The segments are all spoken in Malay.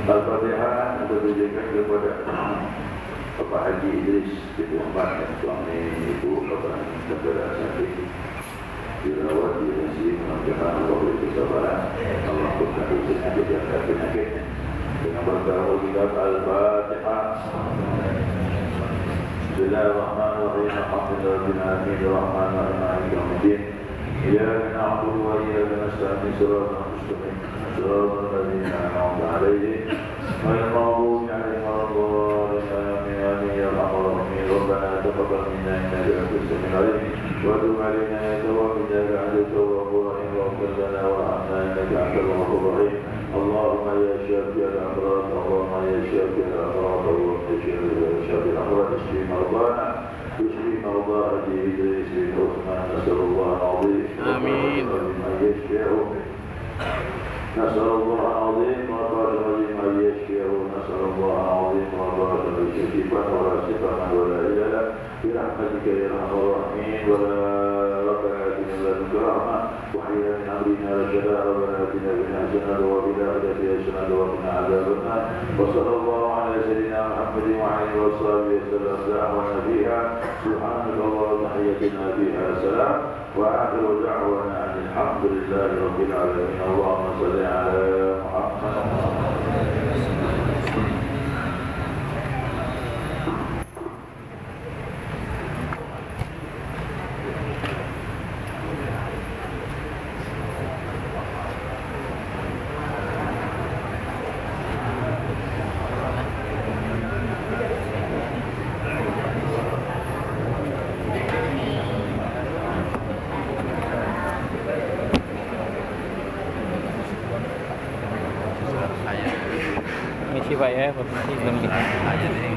Al-Fatihah untuk diberikan kepada Bapak Haji Idris bin Muhammad dan suami ibu Bapak Negara Sakit dirawat di Mesir mengajarkan Allah beri kesabaran Allah berkata menjaga penyakit dengan berkata kita Al-Fatihah. Bismillahirrahmanirrahim. Alhamdulillahirrahmanirrahim. Ar-Rahmanirrahim. Maliki yaumiddin. Iyyaka na'budu wa iyyaka nasta'in. Shiratal mustaqim. Shiratal ladzina an'amta 'alaihim ghairil maghdubi 'alaihim waladdallin. Amin ya rabbal alamin. Rabbana taqabbal minna innaka antas samiul 'alim wa tub 'alaina ya tawwab innaka antat tawwabur rahim. Waghfir lana warhamna innaka antal ghafurur rahim. Allahumma ya shafi al-amrad, Allahumma ya shafi al-amrad, Allahumma ya shafi al-amrad, ishfi mardana اشفي مرضى أبي إدريس بن عثمان نسأل الله العظيم آمين أن يشفيه نسأل الله العظيم وقال أن يشفيه نسأل الله العظيم وقال شفيفا ولا شفاء ولا إله برحمتك يا أرحم الراحمين ولا ربنا آتنا من لدنك رحمة وهيئ من أمرنا رشدا ربنا آتنا من حسنة وفي الآخرة حسنة وقنا عذاب النار وصلى الله على سيدنا محمد وعلى آله وصحبه وسلم دعوانا فيها سبحانك اللهم وتحيتنا فيها سلام وآخر دعوانا أن الحمد لله رب العالمين. اللهم صل على محمد. Misi Pak ya, permisi belum kita. Amin.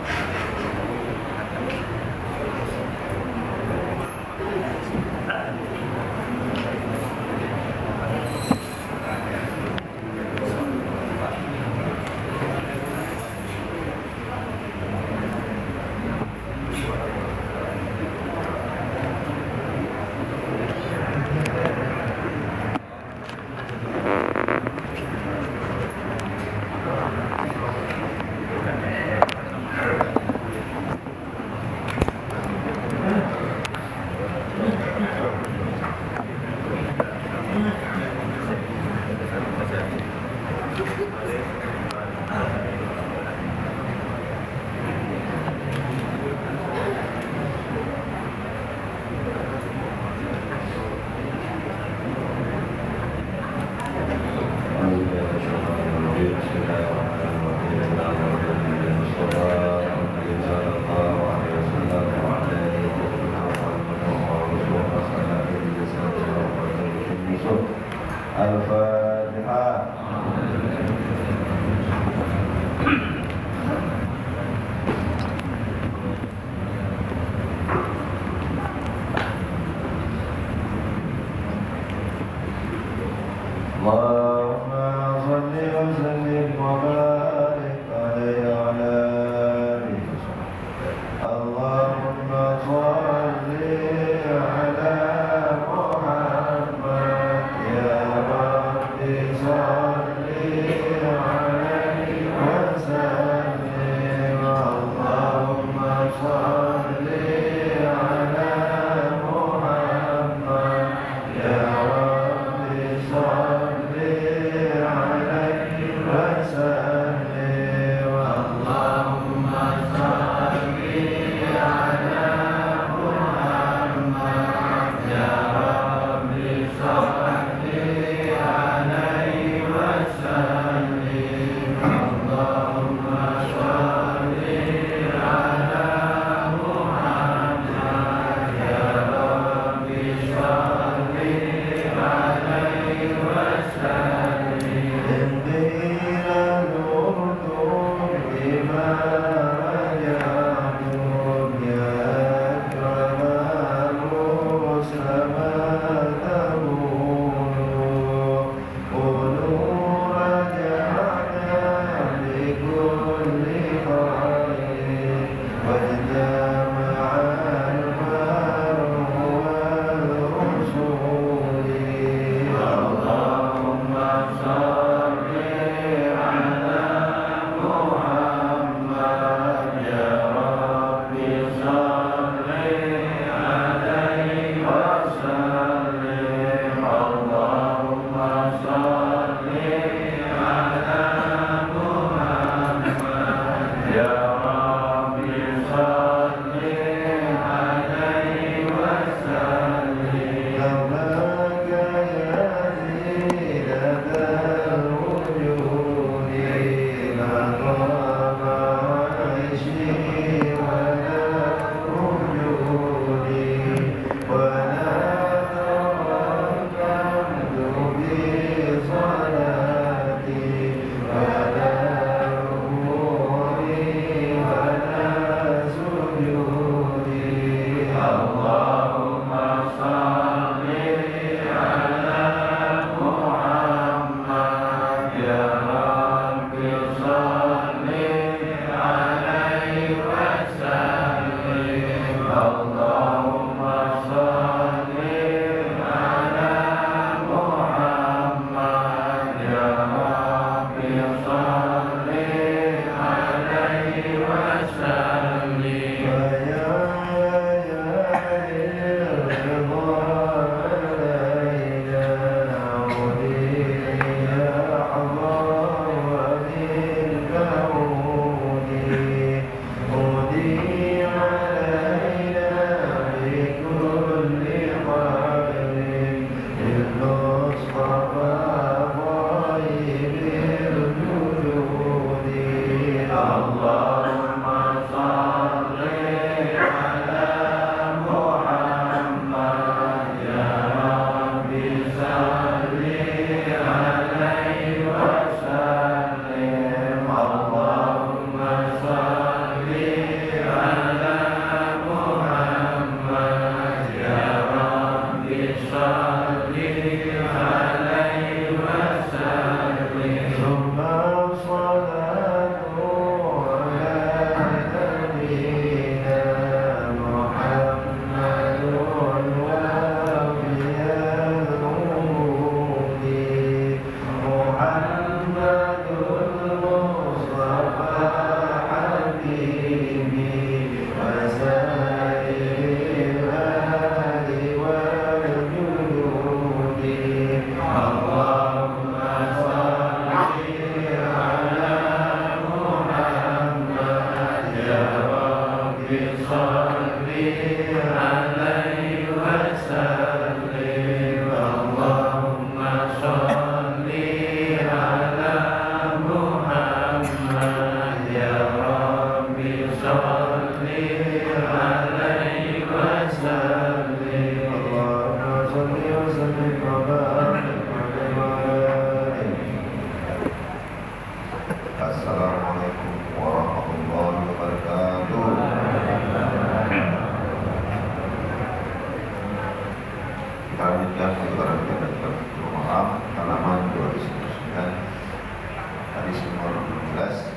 Kita lanjutkan putaran kita dalam Al-Quran halaman 209 hadis nomor 16.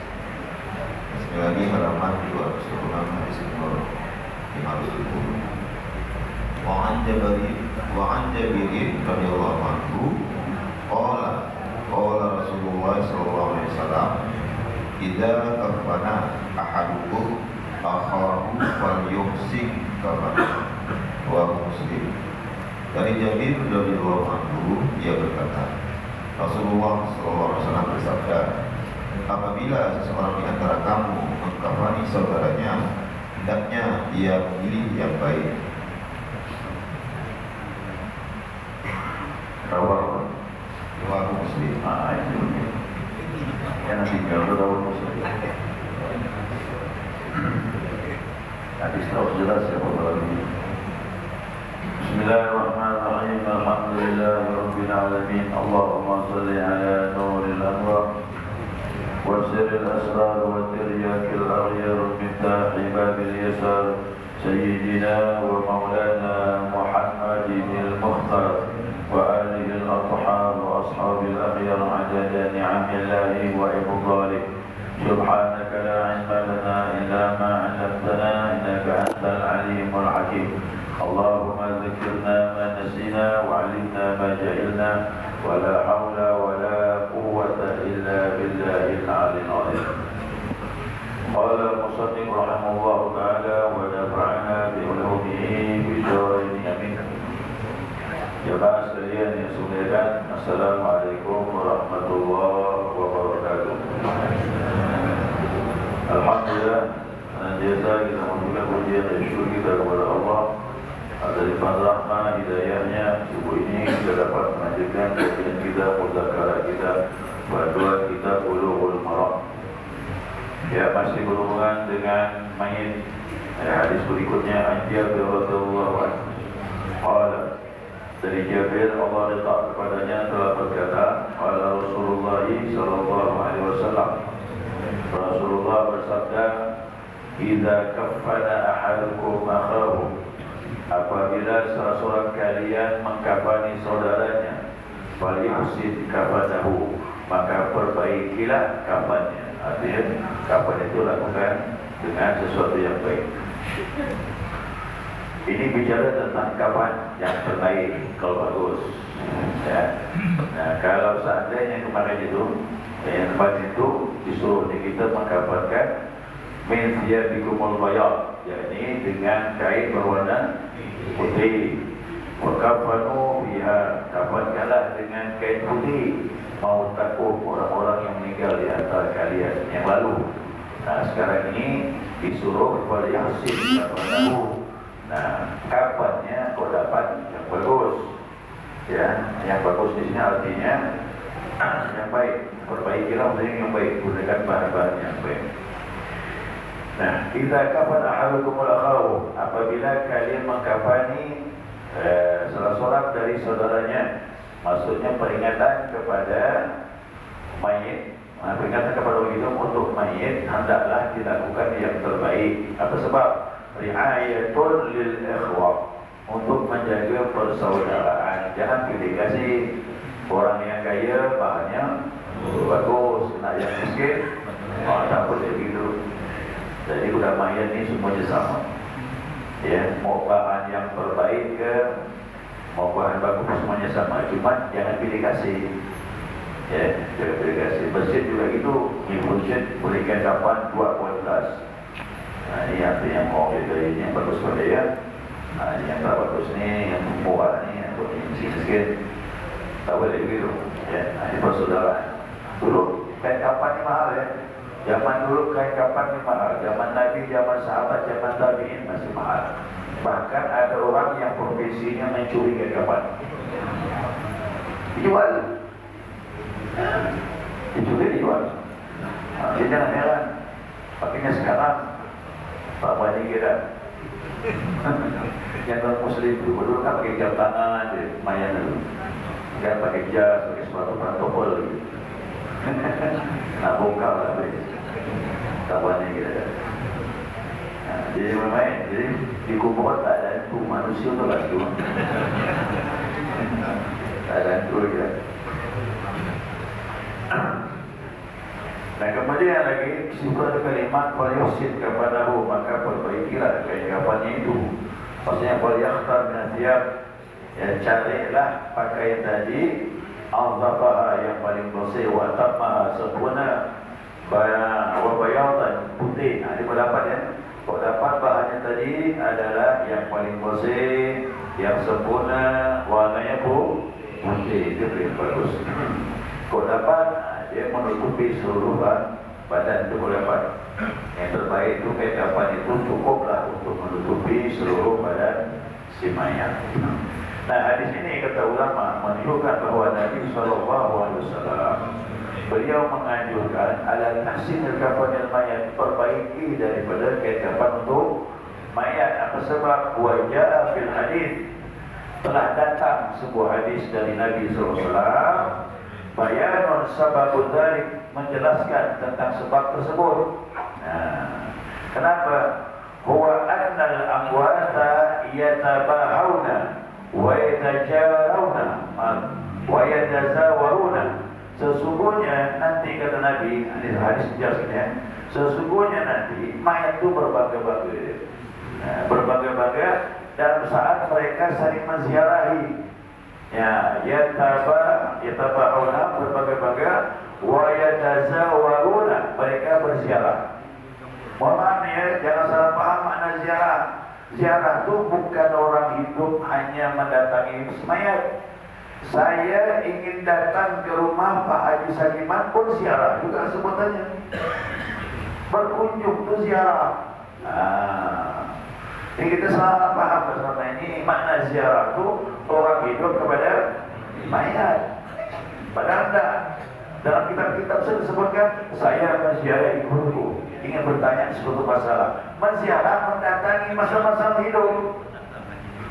Sekali lagi halaman 206 hadis nomor 510. Wa an Jabirin radhiyallahu anhu qala Rasulullah sallallahu alaihi wasallam idza kafana ahadukum akhahu falyuhsin kafana wa Muslim. Dari Jabir radhiyallahu anhu dia berkata, Rasulullah sallallahu alaihi wasallam bersabda, apabila seseorang di antara kamu mengkafani saudaranya, hendaknya ia memilih yang baik. Rawahu Muslim. Yang nanti kalau rawahu Muslim. Hadis tahu jelas ya Bapak ini. Bismillahirrahmanirrahim. Alhamdulillahirabbil alamin. Allahumma shalli ala nuril anwar wa sirril asrar wa tiryakil aghyar miftah babil yasar sayyidina wa maulana Muhammadin al-Mukhtar wa alihi al-athhar wa ashabil akhyar adada ni'amillahi wa ibdalih. Subhanaka la ilma lana illa ma 'allamtana innaka antal alimul hakim. Allahumma dzakirna ma nasina wa 'allimna ma jahilna wa la haula wa la quwwata illa billahil 'aliyyil 'azim. Qala musannif rahimahullahu ta'ala wa nafa'ana bi ulumihi bi syar'ihi amin. Jemaah sekalian yang semuliakan, Assalamualaikum warahmatullahi wabarakatuh. Alhamdulillah, senantiasa kita mengucapkan puji dan syukur kita kepada Allah atas limpahan rahmat hidayahnya. Subuh ini kita dapat melanjutkan kajian kita, mudzakarah kita, bacaan kita Bulughul Maram. Ya, masih berhubungan dengan mayit. Hadis berikutnya An-Jabir radhiyallahu anhu. Qala, dari Jabir Allah letak kepadanya telah berkata, qala Rasulullah sallallahu alaihi wasallam, Rasulullah bersabda, idza kaffana ahadukum akhahu, apabila salah seorang kalian mengkafani saudaranya, falyuhsin kafanahu, maka perbaikilah kafannya. Artinya kafan itu lakukan dengan sesuatu yang baik. Ini bicara tentang kafan yang terbaik, kalau bagus. Ya. Nah, kalau seandainya kemarin itu, yang kemarin itu disuruh kita mengkafankan min thiyabikumul bayad, yakni dengan kain berwarna putih. Wakafanu biha, kafankanlah dengan kain putih. Mau takut orang-orang yang meninggal di antara kalian yang lalu. Nah, sekarang ini disuruh falyahsin kafanahu. Nah, kafannya kau dapat yang bagus. Ya, yang bagus di sini artinya yang baik. Perbaikilah yang baik, gunakan bahan-bahan yang baik. Nah, idza kafana ahadukum akhahu, apabila kalian mengkafani salah seorang dari saudaranya, maksudnya peringatan kepada mayit. Nah, peringatan kepada orang itu untuk mayit hendaklah dilakukan yang terbaik. Apa sebab? Ri'ayatul lil ikhwah, untuk menjaga persaudaraan. Jangan pilih kasih orang yang kaya bahannya bagus, nak yang miskin tak boleh begitu. Jadi budak mayat ni semuanya sama. Ya, mau bahan yang terbaik ke mau bahan bagus semuanya sama. Cuma jangan pilih kasih. Ya, jangan pilih kasih. Masjid juga itu, di masjid berikan kapan 2 kualitas. Nah, ini artinya mau ini yang bagus pada dia. Nah, ini yang tak bagus ni, yang murah ni, yang miskin-miskin. Tak boleh begitu. Ya, ini persaudaraan. Dulu kain kapan ni mahal ya. Zaman dulu kain kapan ni mahal. Zaman Nabi, zaman sahabat, zaman tabi'in masih mahal. Bahkan ada orang yang profesinya mencuri kain kapan. Dijual. Dicuri dijual. Dia jangan heran. Pakainya sekarang tak banyak kira. Yang non-muslim dulu kan pakai jam tangan je, lumayan dulu. Kan pakai jas, pakai sepatu protokol gitu. Nak bongkar lah tak banyak kira. Jadi memang jadi di kubur tak ada itu manusia tu lah tu. Sifat kalimat Falyusin kepadahu, maka perbaikilah kain kafannya itu. Maksudnya Falyakhtar minasiyab, ya carilah pakaian tadi Al-Zafaha yang paling bersih, wa tammaha sempurna, wa bayatan putih. Nah, ini pendapat ya. Pendapat bahannya tadi adalah yang paling bersih, yang sempurna, warnanya pun putih. Itu lebih bagus. Pendapat dia menutupi seluruh badan, itu pendapat. Yang terbaik itu kain kafan itu cukuplah untuk menutupi seluruh badan si mayat. Nah, hadis ini kata ulama menunjukkan bahawa Nabi SAW beliau menganjurkan ala tahsin al-kafanil mayat, perbaiki daripada kain kafan untuk mayat. Apa sebab? Wajah fil hadis, telah datang sebuah hadis dari Nabi SAW bayanun sababul dzalik, menjelaskan tentang sebab tersebut. Nah, kenapa? Huwa annal amwata yatabahawna wa yatajarawna wa yatazawaruna. Sesungguhnya nanti kata Nabi, ini hadis jelaskan ya, sesungguhnya nanti mayat itu berbagai-bagai, berbagai-bagai dalam saat mereka saling menziarahi. Ya, yatabahawna berbagai-bagai, wa yatazawaruna mereka berziarah. Mohon maaf ya, jangan salah paham makna ziarah. Ziarah itu bukan orang hidup hanya mendatangi mayat. Saya ingin datang ke rumah Pak Haji Sagiman pun ziarah juga sebutannya. Berkunjung itu ziarah. Ini kita salah paham bersama ini. Makna ziarah itu orang hidup kepada mayat. Padahal tidak. Dalam kitab-kitab saya disebutkan, saya menziarahi guruku, ingin bertanya sesuatu masalah. Menziarah mendatangi masa-masa hidup.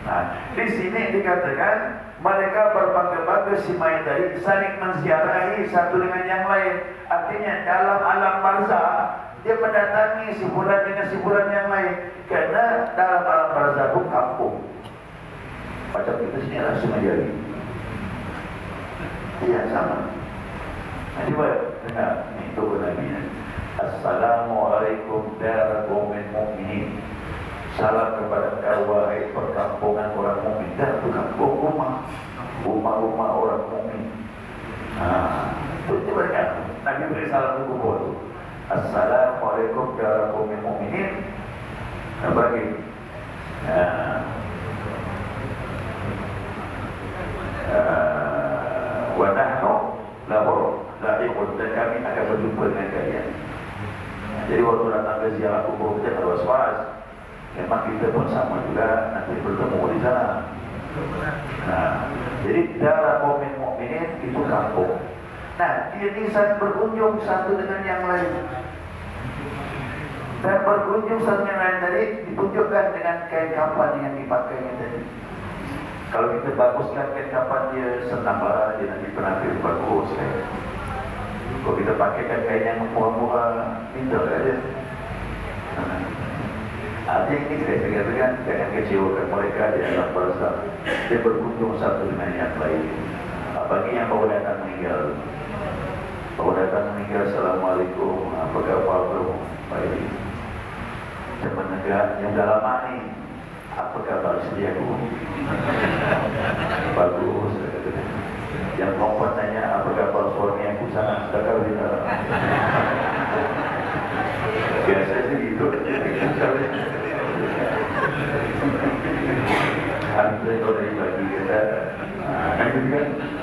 Nah, di sini dikatakan mereka berbagai-bagai si mayat tadi saling menziarahi satu dengan yang lain. Artinya dalam alam barzakh dia mendatangi si fulan dengan si fulan yang lain. Karena dalam alam barzakh itu kampung. Macam kita sini adalah Sungai Jari. Iya sama. Nah, coba dengar ini doa Nabi. Assalamualaikum warahmatullahi wabarakatuh. Salam kepada kau wahai perkampungan orang mukmin. Dan itu kampung rumah orang mukmin. Nah, itu mereka. Nabi beri salam itu kubur. Assalamualaikum warahmatullahi wabarakatuh. Bagi. Wa nahnu lahu lahiqun, dan kami akan berjumpa dengan kalian. Jadi waktu datang ke ziarah kubur kita tak was-was. Memang kita pun sama juga nanti bertemu di sana. Nah, jadi darah mukminin itu kampung. Nah, ini saling berkunjung satu dengan yang lain. Dan berkunjung satu dengan lain tadi ditunjukkan dengan kain kafan yang dipakainya tadi. Kalau kita baguskan kain kafan dia senang lah, dia nanti penampil bagus kan. Kalau kita pakaikan kain yang murah-murah, pintar aja. Artinya ini kita pegang-pegang, jangan kecewakan mereka di alam barzakh. Dia berkunjung satu dengan yang lain. Bagi yang baru datang meninggal, Assalamualaikum, apa khabar bro? Baik. Saya menegak yang dah lama ni, apa khabar istri aku? Bagus. Yang perempuan tanya, apa khabar suami aku sana? Sudah kahwin tak? Biasa sih gitu. Alhamdulillah kau dari bagi kita.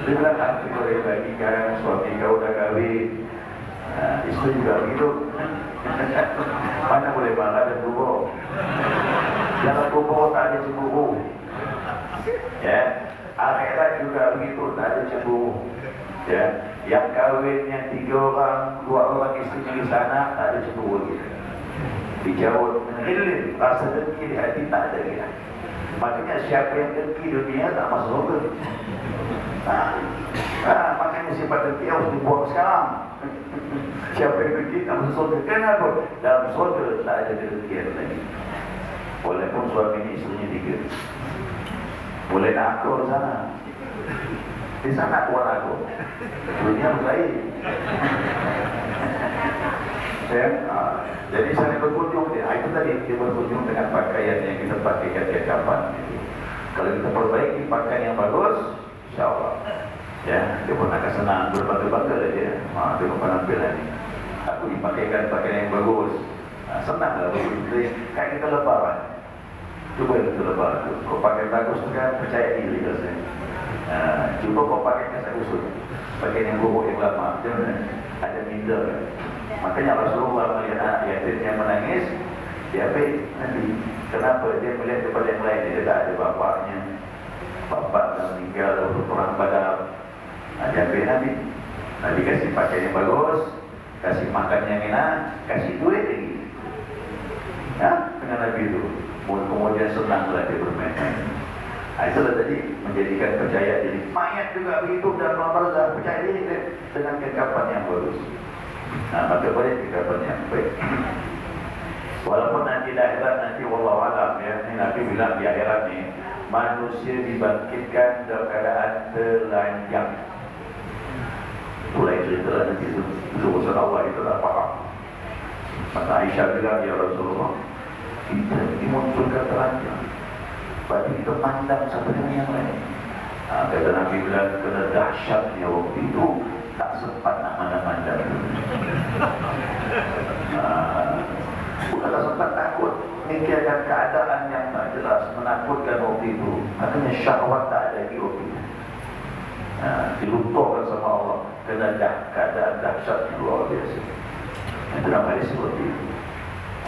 Dia bilang alhamdulillah kau dari bagi kan, suami kau dah kahwin, istri juga begitu. Mana boleh bangga dan kubur? Jangan kubur tak ada cemburu. Ya, akhirat juga begitu, tak ada cemburu. Ya, yang kahwin yang 3 orang, 2 orang istrinya di sana, tak ada cemburu lagi. Dijawab mengilir, rasa dengki di hati tak ada lagi. Makanya siapa yang dengki dunia tak masuk surga. Makanya sifat dengki harus dibuang sekarang. Siapa yang dengki tak masuk surga. Kenapa? Dalam surga tak ada dengkian lagi. Walaupun suami ini istrinya 3. Boleh nak akur sana. Di sana kuat aku. Dunia baik. Jadi saya berkunjung dia. Itu tadi dia berkunjung dengan pakaian yang kita pakai ke kapan. Kalau kita perbaiki pakaian yang bagus, insya-Allah. Ya, dia pun akan senang berbangga-bangga dia. Dia penampilan ini. Aku dipakaikan pakaian yang bagus. Senanglah begitu. Kayak kita lebaran. Cuba kita lebaran. Kau pakai bagus tu kan percaya diri rasanya. Cuba kau pakai kasar usul. Pakaian yang buruk yang lama. Jangan ada minder. Makanya Rasulullah melihat anak yatim yang menangis, dia ambil Nabi. Kenapa? Dia melihat kepada yang lain. Dia tak ada bapaknya. Bapak dah meninggal untuk perang Badar. Dia ambil Nabi. Nabi kasih pakaian yang bagus, kasih makan yang enak, kasih duit lagi. Dengan Nabi itu. Kemudian senanglah dia bermain. Itulah tadi menjadikan percaya diri. Mayat juga begitu dalam barzah, percaya diri dengan kekapan yang bagus. Maka boleh kekapan yang baik. Walaupun nanti di akhirat nanti wallahualam ya, Nabi bilang di akhirat ni manusia dibangkitkan dalam keadaan telanjang. Itulah cerita nanti Rasulullah Allah itu tak faham. Maka Aisyah bilang, ya Rasulullah, kita dimunculkan telanjang. Berarti kita pandang satu dengan yang lain. Kata Nabi bilang, kena dahsyatnya waktu itu tak sempat nak mandang-mandang. Bukan tak sempat takut, mikirkan keadaan yang tak jelas, menakutkan waktu itu. Makanya syahwat tak ada lagi waktu itu. Dilunturkan sama Allah. Kena keadaan dahsyat yang luar biasa. Itu namanya seperti itu.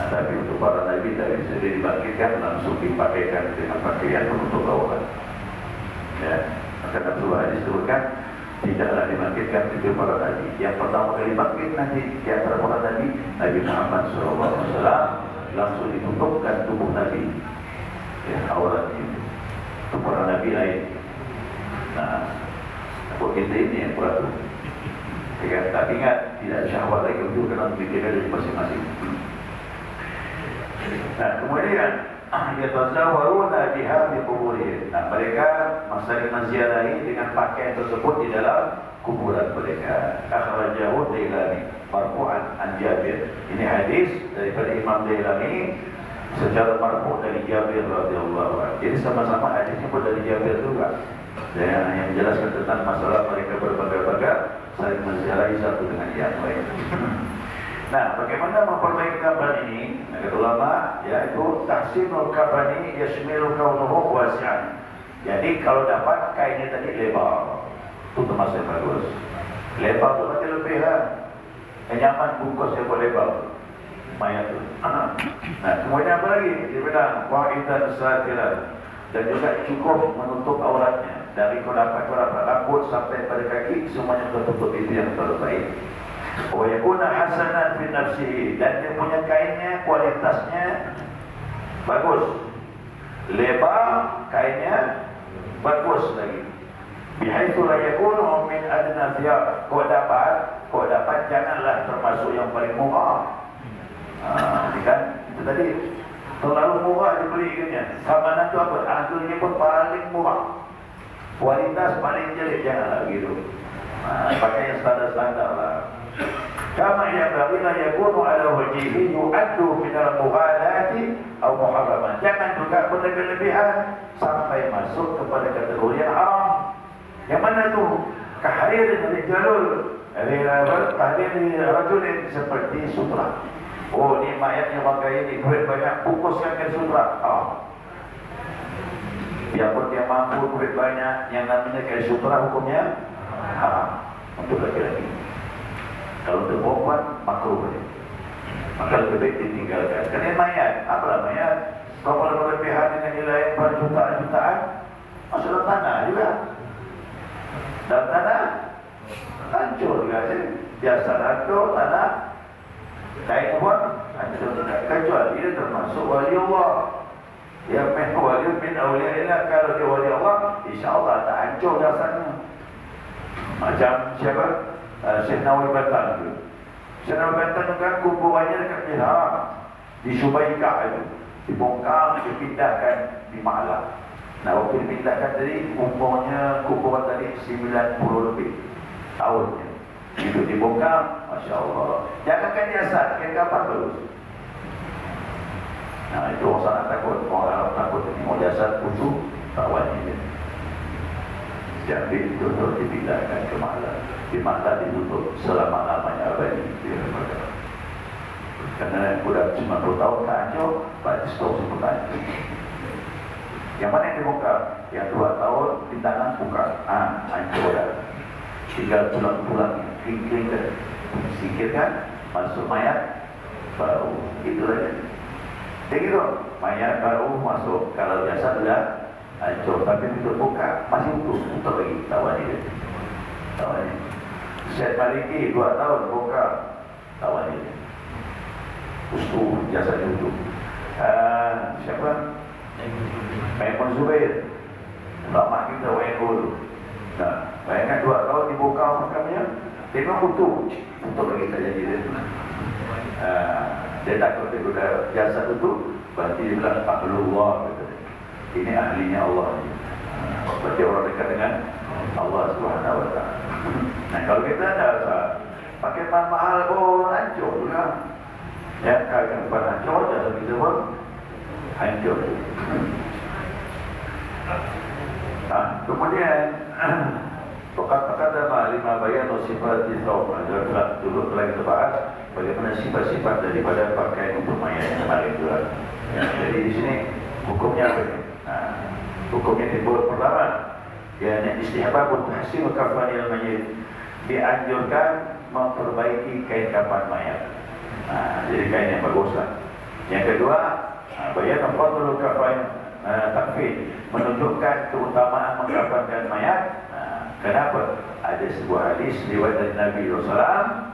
Tapi untuk para Nabi tak bisa dibangkitkan, langsung dipakaikan dengan pakaian penutup aurat. Ya, maka Rasulullah hadis sebutkan tidaklah dibangkitkan itu para Nabi. Yang pertama kali bangkit nanti di antara para Nabi, Nabi Muhammad SAW, langsung ditutupkan tubuh Nabi. Ya, aurat itu. Untuk para Nabi lain. Buat kita ini yang perlu. Tapi ingat, tidak syahwat lagi untuk kena memikirkan dari masing-masing. Kemudian yatazawwaruna biha fi quburihim. Mereka saling menziarahi dengan pakaian tersebut di dalam kuburan mereka. Akhrajahu Dailami marfu'an an Jabir. Ini hadis daripada Imam Dailami secara marfu' dari Jabir radhiyallahu anhu. Jadi sama-sama hadisnya pun dari Jabir juga. Dan yang menjelaskan tentang masalah mereka berbangga-bangga saling menziarahi satu dengan yang lain. Bagaimana memperbaiki kaban ini? Kata ulama, yaitu tahsinul kaban ini yashmilu kaunuhu wasi'an. Jadi kalau dapat kainnya tadi lebar, itu termasuk bagus. Lebar tu berarti lebih lah. Nyaman bungkus yang lebar. Mayat tu. Kemudian apa lagi? Dia bilang wa'idan satiran. Dan juga cukup menutup auratnya. Dari kau dapat rambut sampai pada kaki, semuanya tertutup, itu yang terbaik. Wa yakuna hasanan fi nafsihi, dan dia punya kainnya kualitasnya bagus, lebar kainnya bagus lagi. Bihaitsu la yakunu min adna thiyab. Kau dapat janganlah termasuk yang paling murah. Kan itu tadi terlalu murah dibelikannya. Samanan tu apa? Harganya pun paling murah. Kualitas paling jelek, janganlah gitu. Pakai yang standar-standar lah. Kama yang la yakunu ala wajhihi yu'addu min al-mughalati atau muharraman. Jangan juga berlebihan sampai masuk kepada kategori yang haram. Yang mana tu? Kahrir rijalul, kahrir rajulin seperti sutra. Oh, ni mayat yang pakai ini duit banyak, bungkuskan ke sutra. Biarpun dia mampu duit banyak, yang namanya kayak sutra hukumnya haram untuk laki-laki. Kalau untuk perempuan makruh boleh. Maka lebih baik ditinggalkan. Kerana mayat, apalah mayat? Kalau berlebihan dengan nilai jutaan-jutaan, masuk dalam tanah juga. Dalam tanah hancur juga sih. Biasa hancur tanah. Kain pun hancur juga. Kecuali dia termasuk wali Allah. Dia wali min awliyaillah. Kalau dia wali Allah, insya-Allah tak hancur dasarnya. Macam siapa? Syekh Nawawi Bantan tu. Syekh Nawawi Bantan tu kan kuburannya dekat Mihram di Subaikah itu. Dibongkar, dipindahkan di Ma'lah. Waktu dipindahkan tadi, umurnya kuburan tadi 90 lebih tahunnya. Itu dibongkar, Masya Allah. Jangankan jasad, kain kapan bagus. Nah itu orang sangat takut, orang Arab takut tengok jasad utuh, tak wajib. Jadi tutup dipindahkan ke Maklah. Di Maklah ditutup selama-lamanya abadi. Karena sudah 90 tahun tak hancur, berarti stop sebut hancur. Yang mana yang dibongkar? Yang 2 tahun di tangan buka, hancur dah. Tinggal tulang-tulang kering-kering dah. Sikirkan, masuk mayat baru. Itulah. Jadi gitu, mayat baru masuk. Kalau jasad sudah hancur, tapi untuk buka masih utuh lagi. Tawan ini. Syed Maliki 2 tahun buka, tawan ini. Utuh, jasad utuh. Siapa? Maimun Zubair. Ulama kita Wainul. Nah, bayangkan 2 tahun dibuka makamnya, tengok utuh lagi tak jadi dia. Dia takut dia guna jasad utuh, berarti dia bilang Ahlullah. Ini ahlinya Allah. Berarti orang dekat dengan Allah Subhanahu Wa Taala. Nah kalau kita ada pakai mahal pun hancur juga. Ya kalau bukan hancur, jasad kita pun hancur. Kemudian kata-kata 5 bayan atau sifat di thawb. Dulu telah kita bahas bagaimana sifat-sifat daripada pakaian untuk mayat yang kemarin juga. Jadi di sini hukumnya apa? Hukumnya disebut pertama, yang istihbabut tahsin kafanil mayyit, dianjurkan memperbaiki kain kafan mayat. Jadi kain yang baguslah. Yang kedua, bayan fadlul kafan takfin, menunjukkan keutamaan mengkafankan mayat. Kenapa? Ada sebuah hadis riwayat dari Nabi SAW,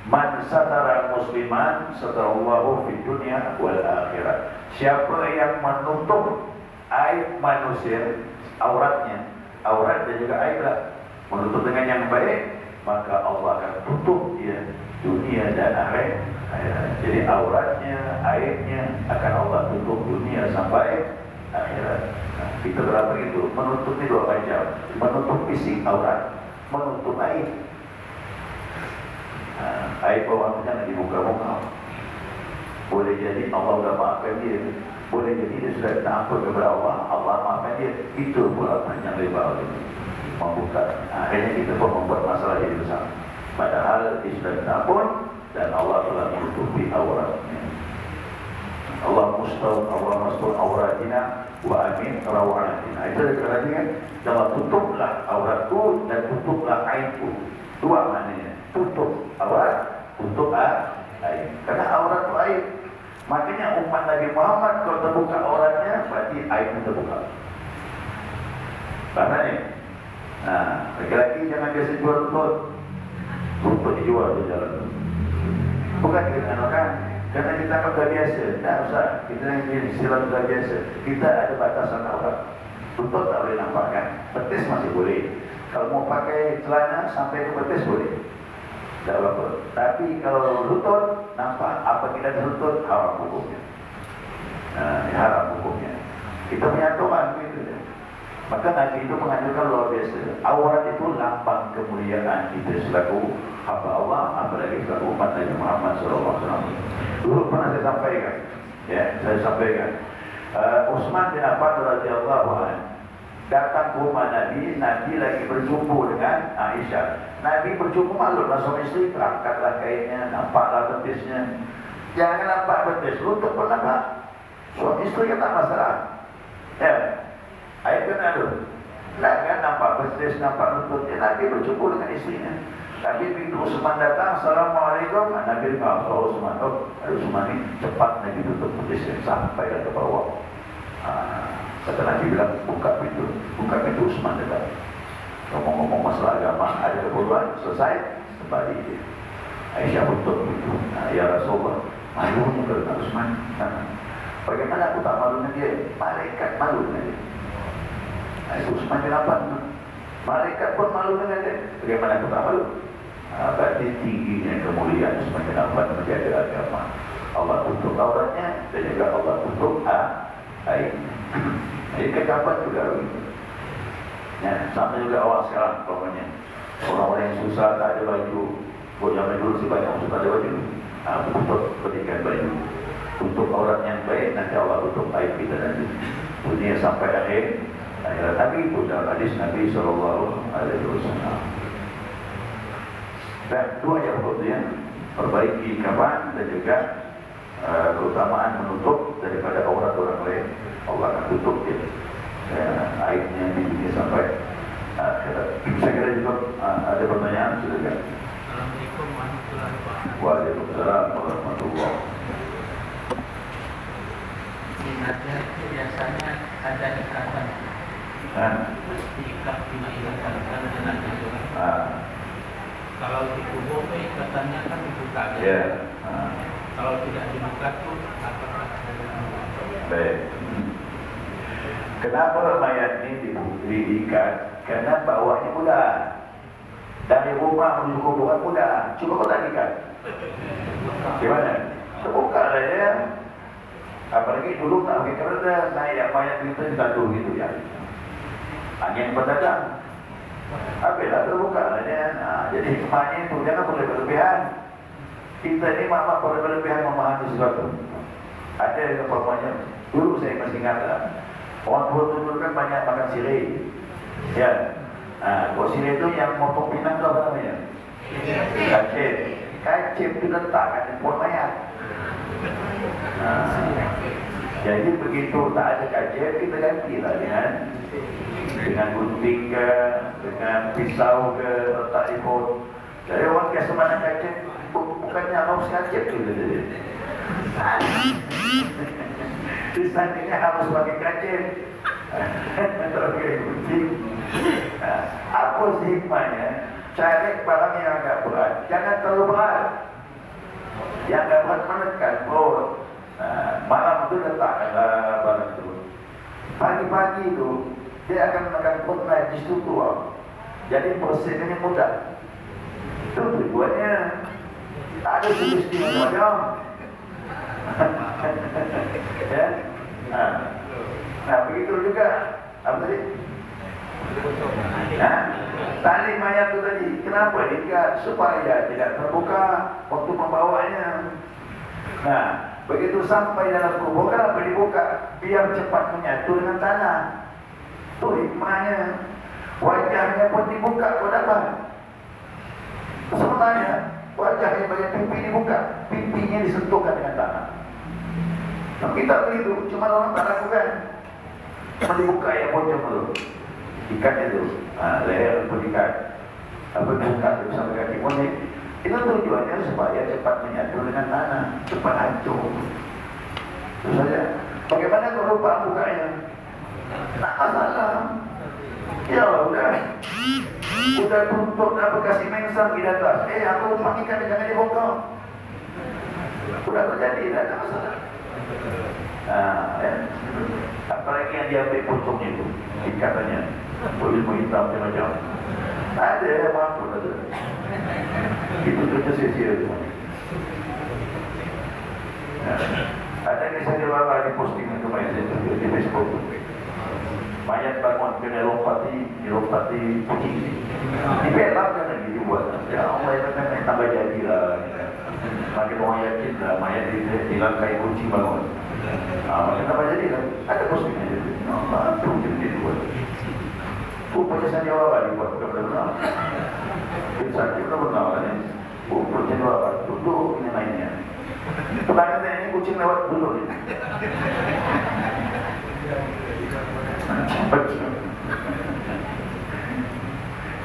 man satara musliman satarallahu fid dunya wal akhirat. Siapa yang menutup aib manusia, auratnya, aurat dan juga aiblah, menutup dengan yang baik, maka Allah akan tutup dia dunia dan akhirat. Jadi auratnya, aibnya akan Allah tutup dunia sampai akhirat. Kita berapa itu? Menutup ni 2 macam. Menutup fisik aurat, menutup aib. Aib orang jangan dibuka-buka. Boleh jadi Allah sudah maafkan dia, boleh jadi dia sudah minta ampun kepada Allah, Allah maafkan dia. Itu pula panjang lebar ini membuka. Akhirnya kita pun membuat masalah jadi besar. Padahal dia sudah minta ampun dan Allah telah menutupi auratnya. Allah mustur auratina wa amin rawatina. Itu lagi kan, jangan tutuplah auratku dan tutuplah aibku. 2 maknanya, tutup aurat, tutup aib. Karena aurat itu aib. Makanya umat Nabi Muhammad kalau terbuka auratnya, berarti aibnya terbuka. Karena ni, laki-laki jangan biasa jual tutup dijual di jalan. Bukan dengan orang. Karena kita anggap dah biasa, tak usah. Kita yang istilah sudah biasa. Kita ada batasan aurat. Tutup tak boleh nampak kan? Betis masih boleh. Kalau mau pakai celana sampai ke betis boleh. Tak apa-apa. Tapi kalau lutut nampak, apa kita ada lutut, haram hukumnya. Haram hukumnya. Kita punya aturan begitu. Maka Nabi itu mengajarkan luar biasa. Aurat itu lambang kemuliaan kita selaku hamba Allah, apalagi selaku umat Nabi Muhammad SAW. Dulu pernah saya sampaikan, Utsman bin Affan radhiyallahu anhu datang ke rumah Nabi. Nabi lagi berjumpa dengan Aisyah. Nabi berjumpa maklumlah suami isteri, terangkatlah kainnya, nampaklah betisnya. Jangan nampak betis, lutut pun nampak. Suami isteri kan tak masalah. Air kan ada. Kan nampak betis, nampak lutut. Nabi berjumpa dengan istrinya. Tapi begitu Utsman datang, Assalamualaikum. Nabi dengar suara Utsman. Utsman ni cepat Nabi tutup betisnya sampai ke bawah. Kata Nabi bilang, buka pintu Utsman datang. Ngomong-ngomong masalah agama, ada keperluan, selesai, kembali dia. Aisyah tutup pintu. Ya Rasulullah, malu muka dengan Utsman. Bagaimana aku tak malu dengan dia? Malaikat malu dengan dia. Utsman kenapa? Malaikat pun malu dengan dia. Bagaimana aku tak malu? Berarti tingginya kemuliaan Utsman bin Affan menjaga agama. Allah tutup auratnya dan juga Allah tutup aibnya. Jadi kekapan juga begitu. Sama juga awak sekarang pokoknya. Orang-orang yang susah tak ada baju. Buat zaman dulu si banyak orang tak ada baju. Tutup berikan baju. Untuk orang yang baik, nanti Allah tutup aib kita nanti. Dunia sampai akhir. Tapi itu dalam hadis Nabi SAW. Dan dua yang berikutnya, perbaiki kapan dan juga keutamaan menutup daripada aurat orang lain. Allah akan tutup dia aibnya di dunia sampai akhirat. Saya kira juga ada pertanyaan, silakan. Assalamualaikum warahmatullahi wabarakatuh. Waalaikumsalam warahmatullahi wabarakatuh. Di Najar itu biasanya ada ikatan. Diikat diikatkan dengan itu. Kalau di kubur itu ikatannya kan dibuka. Ya. Kalau tidak dibuka tuh apakah Baik. Kenapa mayat ini diikat? Karena bawahnya mudah. Dari rumah menuju kuburan mudah. Cuba kau tak ikat. Gimana? Terbuka lah ya. Apalagi dulu tak fikir ada naik mayat kita jatuh gitu ya. Angin berdatang. Apabila terbuka lah ya. Jadi hikmahnya itu jangan berlebihan. Kita ini mak berlebihan memahami sesuatu. Ada yang umpamanya dulu saya masih ingat lah. Orang tua dulu kan banyak makan sirih. Ya. Kalau sirih itu yang motong pinang itu apa namanya? Kacip. Kacip itu letakkan di pohon mayat. Jadi begitu tak ada kacip, kita gantilah dengan gunting ke, dengan pisau ke, letak di pohon. Jadi orang biasa mana kacip, bukannya harus kacip gitu. Disandingnya harus pakai kacip. Pakai gunting. Apa sih hikmahnya? Cari barang yang agak berat, jangan terlalu berat. Yang agak berat menekan perut. Malam itu letakkanlah barang itu. Pagi-pagi itu dia akan menekan perut naik di situ keluar. Jadi prosesnya mudah. Itu tujuannya. Tak ada tulis-tulis macam. Ya. Nah, begitu juga. Apa tadi? Tali mayat itu tadi. Kenapa diikat? Supaya tidak terbuka waktu membawanya. Nah, begitu sampai dalam kubur, kenapa dibuka? Biar cepat menyatu dengan tanah. Itu hikmahnya. Wajahnya pun dibuka, kau dapat. Sebenarnya wajahnya bagian pipi dibuka, pipinya disentuhkan dengan tanah. Nah, kita begitu, cuma orang tak lakukan. Cuma dibuka ya pocong dulu. Ikat itu, leher pun ikat. Apa dibuka itu sampai kaki monik. Itu tujuannya supaya cepat menyatu dengan tanah, cepat hancur. Itu saja. Bagaimana kalau lupa bukanya? Tak masalah. Ya udah tutup dah bekas mensang di atas. Aku pakikan jangan dibongkar. Sudah terjadi, tak ada masalah. Ya. Apalagi yang diambil pucuknya itu, ikatannya, ilmu hitam macam-macam. Ada apa-apa ada. Itu kerja sia-sia itu. Ada kisah di bawah di posting itu di Facebook. Mayat bangun kena lompati kucing ini. Dibelak kan lagi dibuat. Ya Allah ya kan tambah jadilah. Makin orang yakin lah mayat dilangkai kucing bangun. Makin tambah jadilah. Ada postingnya jadi. Itu jadi dibuat. Penjelasan Jawa dibuat bukan benar. Sakit itu benar kan? Penjelasan Jawa duduk ini lainnya. Pelanggan ini kucing lewat dulu ini.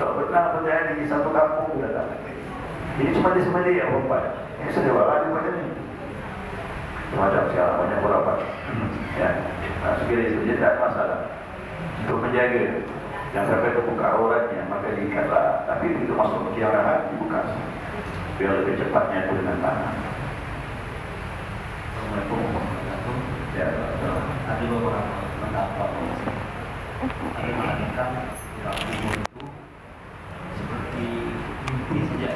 Kalau benar terjadi di satu kampung sudah tak. Ini cuma di Semedi ya perempuan. Ini sudah wala di mana ini. Macam siapa banyak berapa? Ya, sekiranya itu jadi tak masalah. Untuk menjaga. Yang sampai terbuka auratnya, maka diikatlah. Tapi itu masuk kiarahan, dibuka. Biar lebih cepatnya itu dengan tanah. Assalamualaikum warahmatullahi wabarakatuh. Ya, Ada beberapa pendapat. Ada yang mengatakan dalam kubur itu seperti mimpi saja.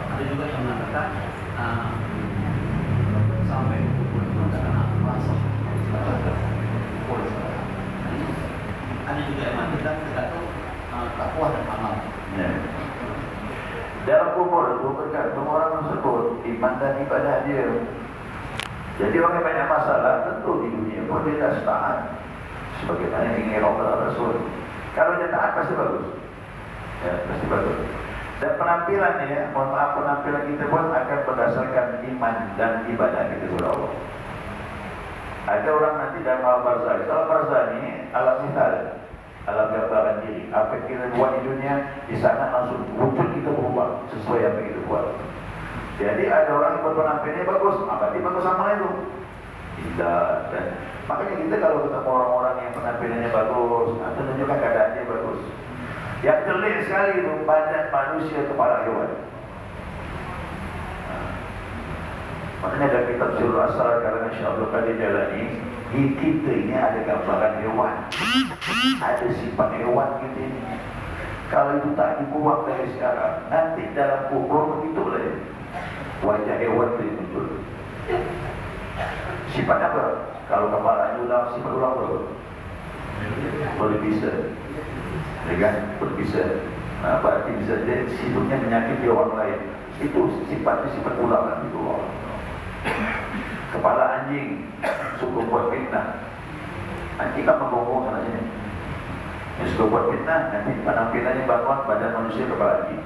Ada juga yang mengatakan sampai kubur itu adalah rasa. Ada juga yang mengatakan tergantung takwa dan amal. Ya. Dalam kubur itu bergantung orang tersebut iman dan ibadah dia. Jadi orang yang banyak masalah tentu di dunia pun dia tak taat sebagaimana ingin Allah Rasul. Kalau dia taat pasti bagus. Ya, pasti bagus. Dan penampilannya, mohon maaf, penampilan kita pun akan berdasarkan iman dan ibadah kita kepada Allah. Ada orang nanti dalam alam barzah. Alam barzah ini alam misal, alam gambaran diri. Apa yang kita buat di dunia, di sana langsung wujud kita berubah sesuai apa yang kita buat. Jadi ada orang yang berpenampilannya bagus, berarti bagus sama itu. Tidak. Dan makanya kita kalau ketemu orang-orang yang penampilannya bagus, itu menunjukkan keadaannya bagus. Yang terlihat sekali itu badan manusia kepala hewan. Makanya ada kitab Surah Asar karena Syekh Abdul Qadir Jalani, di kita ini ada gambaran hewan, ada sifat hewan kita ini. Kalau itu tak dibuang dari sekarang, nanti dalam kubur begitu lah wajah hewan itu muncul. Sifat apa? Kalau kepalanya ulang, sifat ulang apa? Berbisa, kan? Berbisa. Nah, berarti bisa jadi hidupnya menyakiti orang lain. Itu sifatnya sifat ulangan itu orang. Kepala anjing suka buat fitnah. Anjing kan menggonggong sana sini. Yang suka buat fitnah, nanti penampilannya bantuan badan manusia kepala anjing.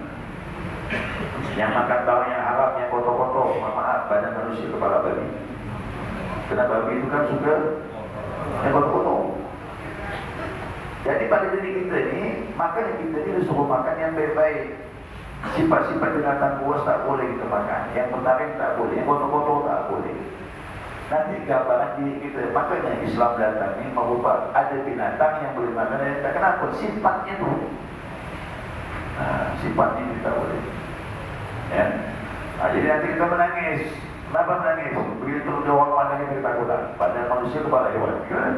Yang makan bawang yang haram, yang kotor-kotor, maaf, badan manusia kepala babi. Karena babi itu kan suka yang kotor-kotor. Jadi pada diri kita ini, makanya kita ini disuruh makan yang baik-baik. Sifat-sifat binatang buas tak boleh kita makan. Yang menarik tak boleh, yang kotor-kotor tak boleh. Nanti gambaran diri kita, makanya Islam datang ini merubah. Ada binatang yang boleh makan dan tak kenapa? Sifatnya itu. Nah, sifatnya kita boleh. Ya. Nah, jadi nanti kita menangis. Kenapa menangis? Begitu dia orang pandangnya kita takutan. Padahal manusia kepala hewan. Kan?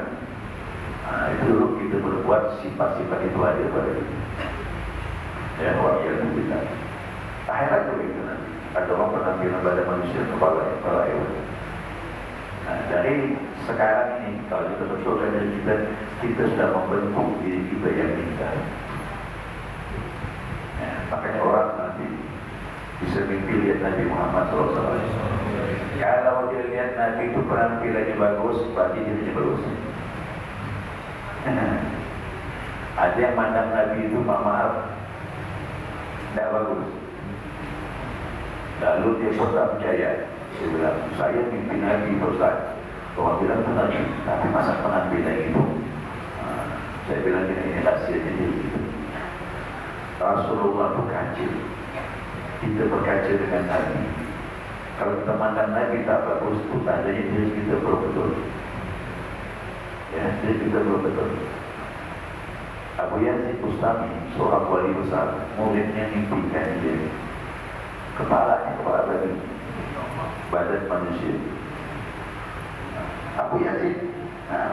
Nah, itu dulu kita berbuat sifat-sifat itu ada pada kita. Ya, orang yang kita. Akhirat juga itu nanti. Ada orang penampilan badan manusia kepala hewan. Nah, dari sekarang ini, kalau kita betulkan dari kita sudah membentuk diri kita yang indah. Ya, makanya orang nanti bisa mimpi lihat Nabi Muhammad SAW. Kalau dia lihat Nabi itu penampilannya bagus, berarti dirinya bagus. Ada yang mandang Nabi itu maaf, tidak bagus. Lalu dia tak percaya. Dia bilang, saya mimpi Nabi Ustaz. Orang bilang itu Nabi, tapi masa penampilan itu. Saya bilang ini rahsianya diri. Rasulullah berkaca. Kita berkaca dengan Nabi. Kalau kita mandang Nabi tak bagus, itu tandanya diri kita belum betul. Ya, diri kita belum betul. Abu Yazid Bustami, seorang wali besar, muridnya mimpikan dia. Kepalanya kepala babi, badan manusia. Abu Yazid,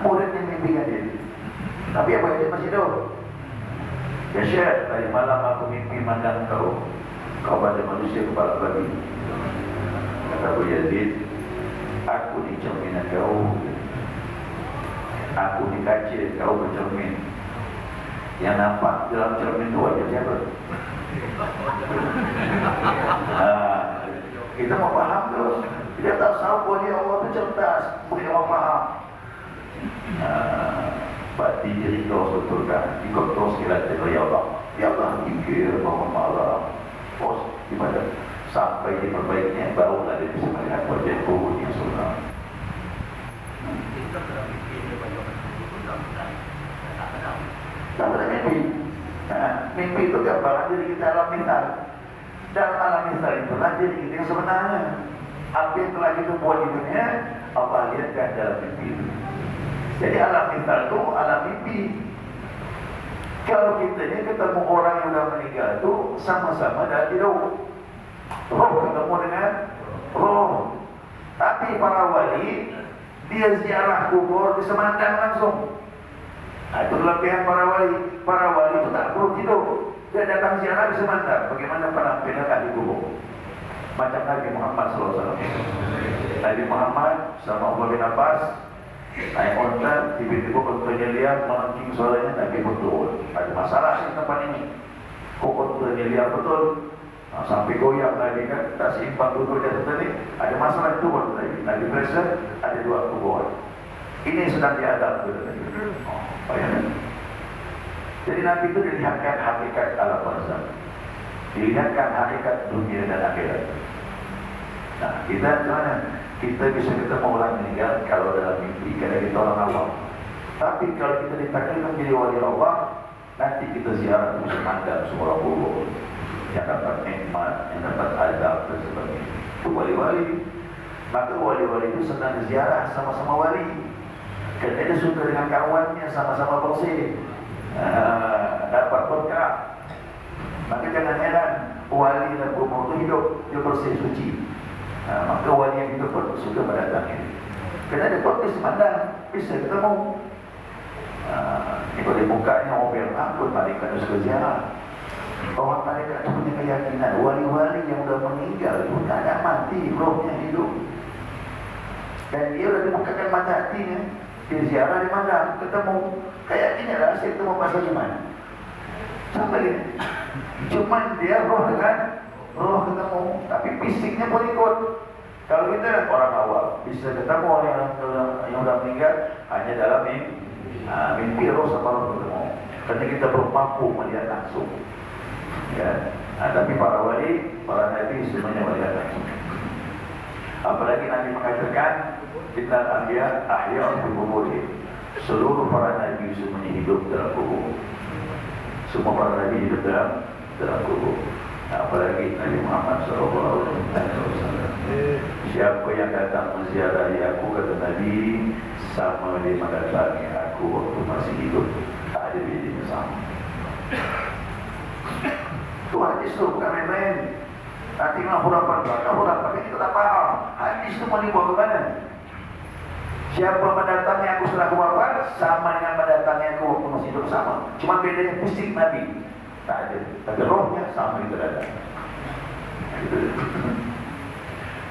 muridnya mimpikan dia. Tapi Abu Yazid masih tahu. Ya Syekh, tadi malam aku mimpi mandang kau badan manusia kepala babi. Kata Abu Yazid, aku di cerminan kau, aku di kaca kau bercermin. Yang nampak dalam cermin itu wajah siapa? Kita mau paham terus. Kita tak tahu bahwa dia Allah itu cerdas, boleh orang paham. Berarti diri kau sebetulkan, ikut terus kira-kira ya Allah. Ya Allah, pikir bangun malam, terus gimana? Sampai diperbaikinya, barulah dia bisa melihat wajah buruk yang sebenar. Kita sudah bikin dia banyak Tak ada mimpi. Mimpi itu gambaran diri kita alam misal. Dalam alam misal itulah diri kita yang sebenarnya. Apa yang telah kita buat di dunia, apa lihatkan dalam mimpi itu. Jadi alam misal itu alam mimpi. Kalau kita ini ketemu orang yang sudah meninggal itu sama-sama dah hidup. Roh ketemu dengan roh. Tapi para wali dia ziarah kubur bisa mandang langsung. Itu kelebihan para wali. Para wali itu tak perlu tidur. Dia datang ziarah bisa mandang bagaimana penampilan ahli kubur. Macam Nabi Muhammad SAW. Nabi Muhammad sama Umar bin Abbas Naik onta, tiba-tiba ontanya liar, melengking suaranya Nabi betul. Ada masalah di tempat ini. Kok ontanya liar betul? Nah, sampai goyang Nabi kan, tak seimbang duduk di atas tadi. Ada masalah itu buat Nabi. Nabi presiden ada 2 kuburan. Ini sedang diadab gitu Nabi. Bayangkan. Jadi Nabi itu dilihatkan hakikat alam barzakh, dilihatkan hakikat dunia dan akhirat. Nah, kita gimana? Kita bisa ketemu orang meninggal kalau dalam mimpi, karena kita orang awam. Tapi kalau kita ditakdirkan menjadi wali Allah, nanti kita ziarah bisa mandang semua kubur yang dapat nikmat, yang dapat azab dan sebagainya. Itu wali-wali. Maka wali-wali itu senang ziarah sama-sama wali. Kerana dia suka dengan kawannya sama-sama bersih. Dapat berkah. Maka jangan heran wali dan kubur itu hidup, dia bersih suci. Maka wali yang hidup pun suka mendatangi. Kerana dia fokus pandang, bisa ketemu. Ini kalau bukanya mobil angkut malaikat suka ziarah. Orang malaikat itu punya keyakinan wali-wali yang sudah meninggal itu tak ada mati, rohnya hidup. Dan dia sudah dibukakan mata hatinya. Dia ziarah di mana? Ketemu. Kayak ini lah, saya ketemu pasal gimana? Sama dia. Cuman dia roh dengan roh ketemu, tapi fisiknya pun ikut. Kalau kita orang awal bisa ketemu orang yang sudah meninggal hanya dalam mimpi roh sama roh ketemu. Karena kita belum mampu melihat langsung. Ya. Tapi para wali, para nabi semuanya melihat langsung. Apalagi Nabi mengatakan kita ahya fi quburihim. Seluruh para nabi semuanya hidup dalam kubur. Semua para nabi hidup dalam kubur. Apalagi Nabi Muhammad SAW. Siapa yang datang menziarahi aku, kata Nabi, sama dia mendatangi aku waktu masih hidup. Tak ada bedanya sama. Itu hadis itu bukan main-main. Nanti nak hurafat kita tak faham. Hadis itu mau dibawa ke mana? Siapa mendatangi aku setelah aku wafat, sama dengan mendatangi aku waktu masih hidup sama. Cuma bedanya fisik Nabi. Tak ada. Tapi rohnya sama itu ada.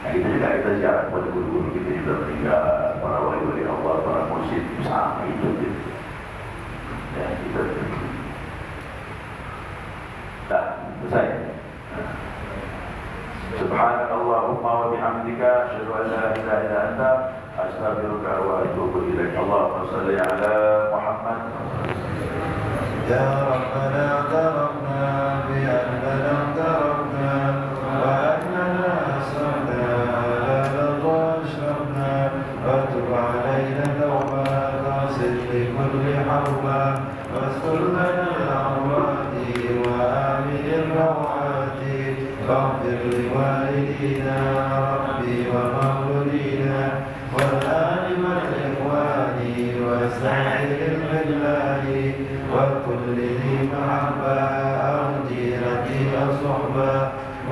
Nah, kita juga kita ziarah kepada guru-guru kita juga meninggal, para wali-wali Allah, para mursyid sama itu. Ya, kita. Tak, selesai. Subhanallahumma wa bihamdika asyhadu an la ilaha illa anta astaghfiruka wa atubu ilaik. Allahumma shalli ala Muhammad. Ya Rabbana tarafna bi annana tarafna wa annana asrafna la tashrafna wa tub alayna tawbatan tasil li kulli harba wastur lana al-awrati wa amin al-rawati واغفر لوالدينا ربي ومولودينا والآل والإخوان وسائر الخلان وكل ذي محبة أو جيرة أو صحبة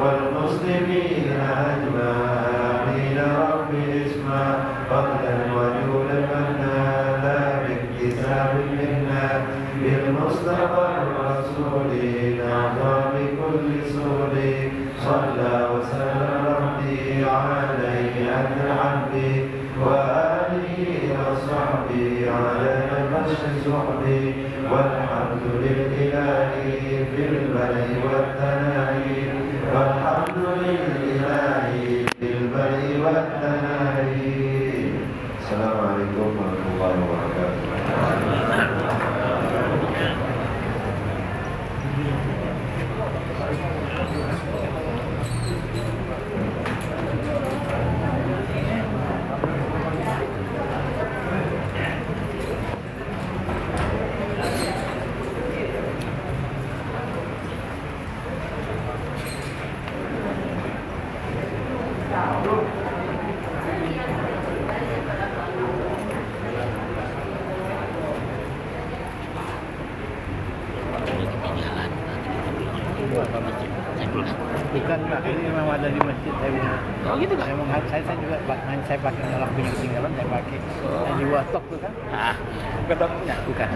والمسلمين أجمعين رب اسما فضلا وجودا منا لا باكتساب منا بالمصطفى الرسول أعظم كل سور صلى وسلم ربي عليه أن عبدي وآله وصحبه على نقش صحبي والحمد لله في البر والثناء والحمد لله في البر والثناء. السلام عليكم ورحمة الله وبركاته. Bukan Pak, ini memang ada di masjid saya punya. Oh gitu kan? Saya juga saya pakai dalam punya ketinggalan saya pakai. Yang di WhatsApp tuh kan? Bukan punya. Bukan.